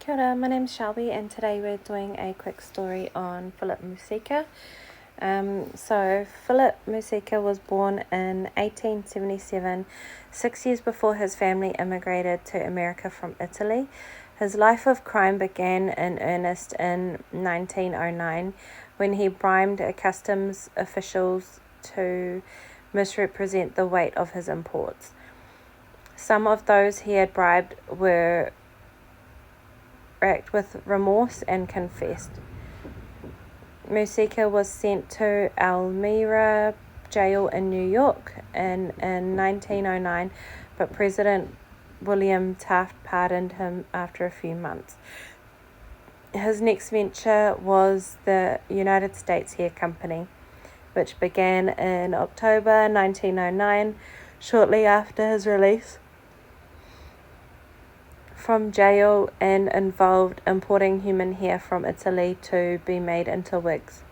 Kia ora, my name's Shelby and today we're doing a quick story on Philip Musica. So Philip Musica was born in 1877, 6 years before his family immigrated to America from Italy. His life of crime began in earnest in 1909 when he bribed customs officials to misrepresent the weight of his imports. Some of those he had bribed were racked with remorse and confessed. Musica was sent to Elmira jail in New York in 1909, but President William Taft pardoned him after a few months. His next venture was the United States Hair Company, which began in October 1909, shortly after his release from jail, and involved importing human hair from Italy to be made into wigs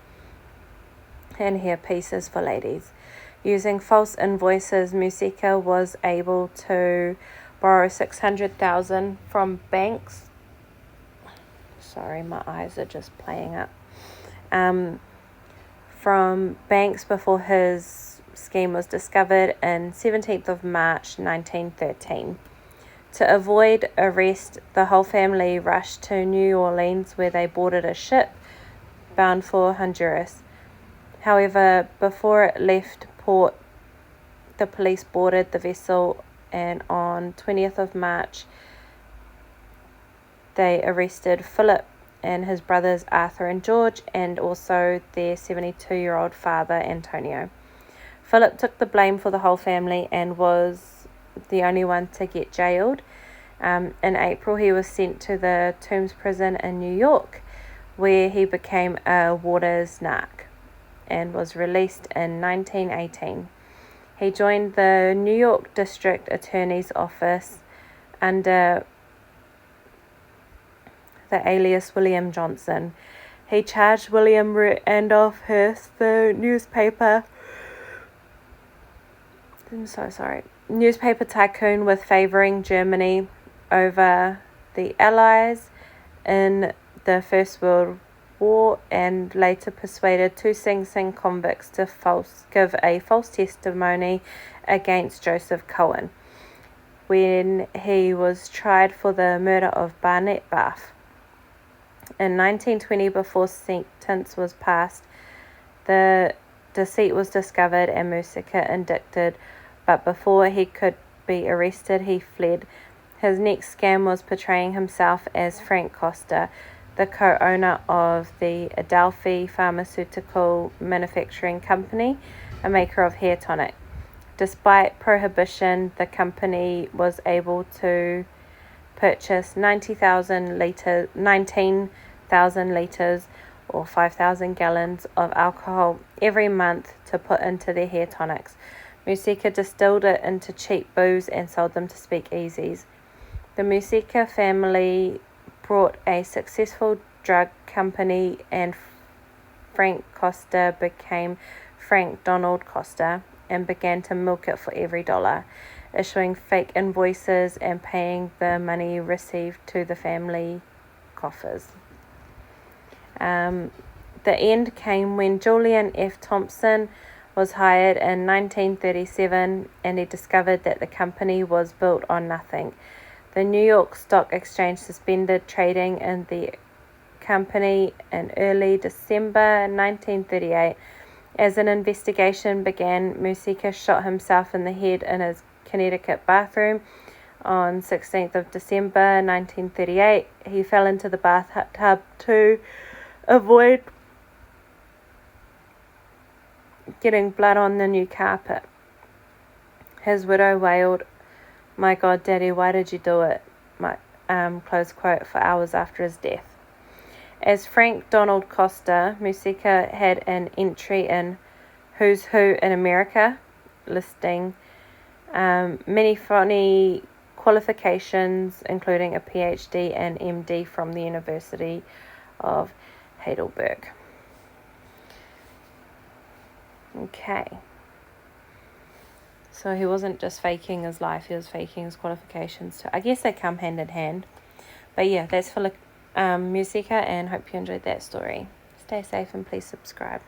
and hair pieces for ladies. Using false invoices, Musica was able to borrow $600,000 from banks. Sorry, my eyes are just playing up. From banks before his scheme was discovered in 17th of March 1913. To avoid arrest, the whole family rushed to New Orleans, where they boarded a ship bound for Honduras. However, before it left port, the police boarded the vessel, and on 20th of March, they arrested Philip and his brothers Arthur and George, and also their 72-year-old father, Antonio. Philip took the blame for the whole family and was the only one to get jailed. In April, he was sent to the Tombs prison in New York, where he became a waters narc and was released in 1918. He joined the New York District Attorney's Office under the alias William Johnson. He charged William Randolph Hearst, the newspaper tycoon, with favoring Germany over the Allies in the First World War, and later persuaded two Sing Sing convicts to give a false testimony against Joseph Cohen when he was tried for the murder of Barnett Bath. In 1920, before sentence was passed, the deceit was discovered and Musica indicted, but before he could be arrested, he fled. His next scam was portraying himself as Frank Costa, the co-owner of the Adelphi Pharmaceutical Manufacturing Company, a maker of hair tonic. Despite prohibition, the company was able to purchase 19,000 litres or 5,000 gallons of alcohol every month to put into their hair tonics. Musica distilled it into cheap booze and sold them to speakeasies. The Musica family brought a successful drug company, and Frank Costa became Frank Donald Costa and began to milk it for every dollar, issuing fake invoices and paying the money received to the family coffers. The end came when Julian F. Thompson was hired in 1937, and he discovered that the company was built on nothing. The New York Stock Exchange suspended trading in the company in early December 1938. As an investigation began, Musica shot himself in the head in his Connecticut bathroom on 16th of December 1938. He fell into the bathtub to avoid getting blood on the new carpet. His widow wailed, "My God, Daddy, why did you do it?" Close quote, for hours after his death. As Frank Donald Costa, Musica had an entry in Who's Who in America, listing many funny qualifications, including a PhD and MD from the University of Heidelberg. Okay. So he wasn't just faking his life, he was faking his qualifications too. I guess they come hand in hand. But yeah, that's for Musica, and hope you enjoyed that story. Stay safe and please subscribe.